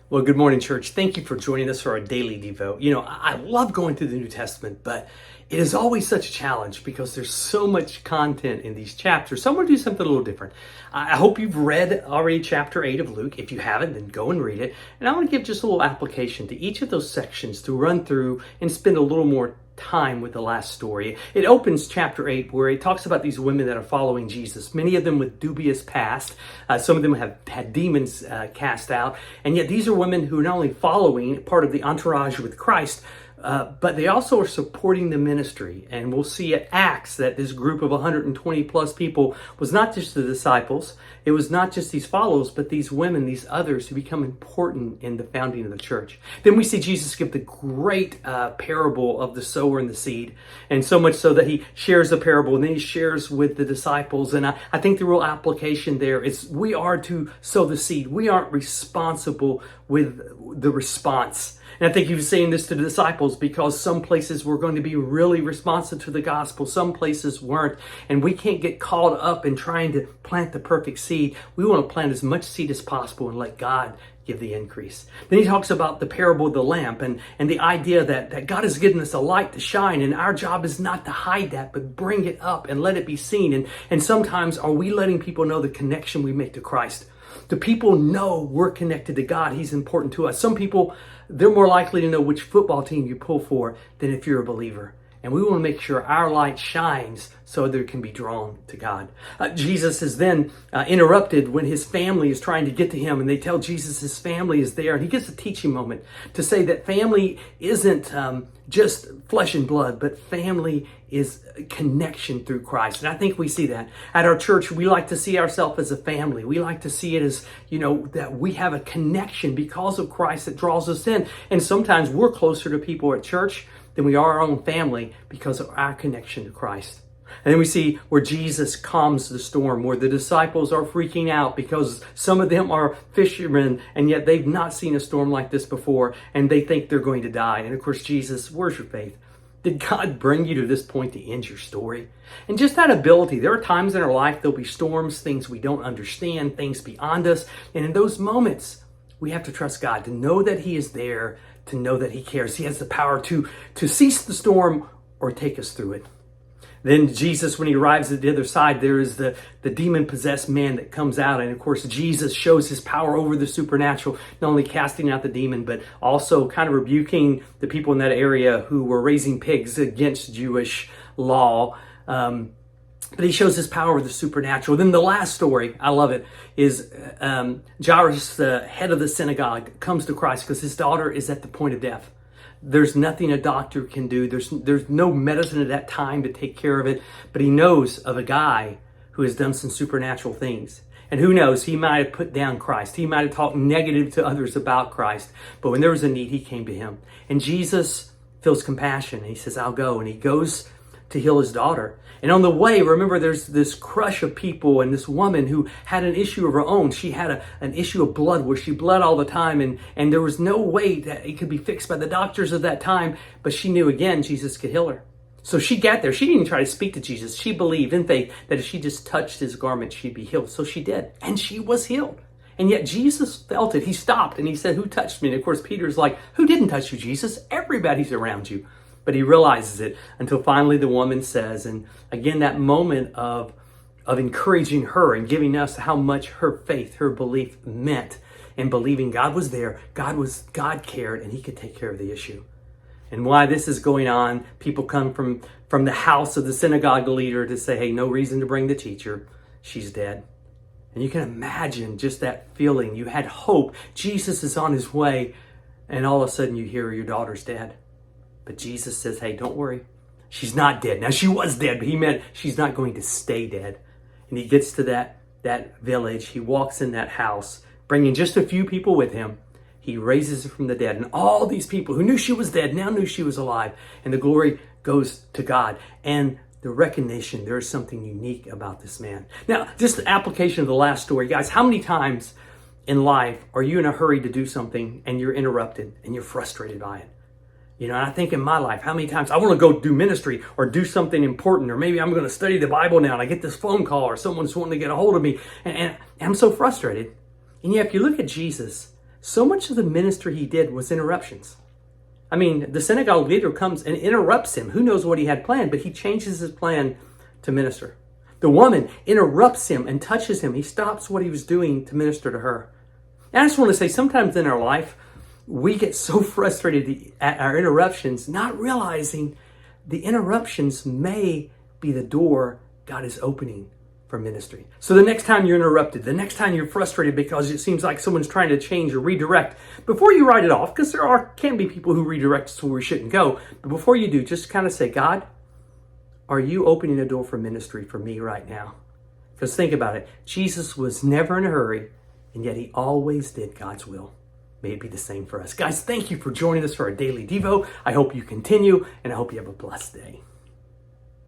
Well, good morning, church. Thank you for joining us for our daily devote. I love going through the New Testament, but it is always such a challenge because there's so much content in these chapters. So I'm going to do something a little different. I hope you've read already chapter 8 of Luke. If you haven't, then go and read it. And I want to give just a little application to each of those sections to run through and spend a little more time with the last story. It opens chapter 8 where it talks about these women that are following Jesus, many of them with dubious past. Some of them have had demons cast out, and yet these are women who are not only following part of the entourage with Christ, but they also are supporting the ministry. And we'll see at Acts that this group of 120 plus people was not just the disciples, it was not just these followers, but these women, these others who become important in the founding of the church. Then we see Jesus give the great parable of the sower and the seed, and so much so that he shares a parable and then he shares with the disciples. And I think the real application there is we are to sow the seed. We aren't responsible with the response. And I think he was saying this to the disciples because some places were going to be really responsive to the gospel. Some places weren't. And we can't get caught up in trying to plant the perfect seed. We want to plant as much seed as possible and let God give the increase. Then he talks about the parable of the lamp and the idea that God has given us a light to shine, and our job is not to hide that, but bring it up and let it be seen. And sometimes are we letting people know the connection we make to Christ? Do people know we're connected to God? He's important to us. Some people, they're more likely to know which football team you pull for than if you're a believer. And we want to make sure our light shines so they can be drawn to God. Jesus is then interrupted when his family is trying to get to him, and they tell Jesus his family is there. And he gets a teaching moment to say that family isn't just flesh and blood, but family is connection through Christ. And I think we see that. At our church, we like to see ourselves as a family. We like to see it as, that we have a connection because of Christ that draws us in. And sometimes we're closer to people at church than we are our own family because of our connection to Christ. And then we see where Jesus calms the storm, where the disciples are freaking out because some of them are fishermen and yet they've not seen a storm like this before and they think they're going to die. And of course, Jesus, where's your faith? Did God bring you to this point to end your story? And just that ability, there are times in our life there'll be storms, things we don't understand, things beyond us. And in those moments, we have to trust God, to know that he is there, to know that he cares. He has the power to cease the storm or take us through it. Then Jesus, when he arrives at the other side, there is the demon-possessed man that comes out. And of course, Jesus shows his power over the supernatural, not only casting out the demon, but also kind of rebuking the people in that area who were raising pigs against Jewish law. But he shows his power with the supernatural. Then the last story, I love it, is Jairus, the head of the synagogue, comes to Christ because his daughter is at the point of death. There's nothing a doctor can do. There's no medicine at that time to take care of it. But he knows of a guy who has done some supernatural things. And who knows, he might have put down Christ. He might have talked negative to others about Christ. But when there was a need, he came to him. And Jesus feels compassion. He says, I'll go. And he goes to heal his daughter. And on the way, remember, there's this crush of people and this woman who had an issue of her own. She had an issue of blood where she bled all the time, and there was no way that it could be fixed by the doctors of that time, but she knew again Jesus could heal her. So she got there. She didn't even try to speak to Jesus. She believed in faith that if she just touched his garment, she'd be healed. So she did, and she was healed. And yet Jesus felt it. He stopped and he said, who touched me? And of course, Peter's like, who didn't touch you, Jesus? Everybody's around you. But he realizes it until finally the woman says, and again, that moment of encouraging her and giving us how much her faith, her belief meant in believing God was there, God cared, and he could take care of the issue. And why this is going on, people come from the house of the synagogue leader to say, hey, no reason to bring the teacher. She's dead. And you can imagine just that feeling. You had hope. Jesus is on his way, and all of a sudden you hear your daughter's dead. But Jesus says, hey, don't worry. She's not dead. Now, she was dead, but he meant she's not going to stay dead. And he gets to that village. He walks in that house, bringing just a few people with him. He raises her from the dead. And all these people who knew she was dead now knew she was alive. And the glory goes to God. And the recognition, there is something unique about this man. Now, just the application of the last story. Guys, how many times in life are you in a hurry to do something and you're interrupted and you're frustrated by it? And I think in my life, how many times I want to go do ministry or do something important, or maybe I'm going to study the Bible now and I get this phone call or someone's wanting to get a hold of me and I'm so frustrated. And yet, if you look at Jesus, so much of the ministry he did was interruptions. I mean, the synagogue leader comes and interrupts him. Who knows what he had planned, but he changes his plan to minister. The woman interrupts him and touches him. He stops what he was doing to minister to her. And I just want to say, sometimes in our life, we get so frustrated at our interruptions, not realizing the interruptions may be the door God is opening for ministry. So the next time you're interrupted, the next time you're frustrated because it seems like someone's trying to change or redirect, before you write it off, because can be people who redirect us to where we shouldn't go, but before you do, just kind of say, God, are you opening a door for ministry for me right now? Because think about it. Jesus was never in a hurry, and yet he always did God's will. May it be the same for us. Guys, thank you for joining us for our Daily Devo. I hope you continue, and I hope you have a blessed day.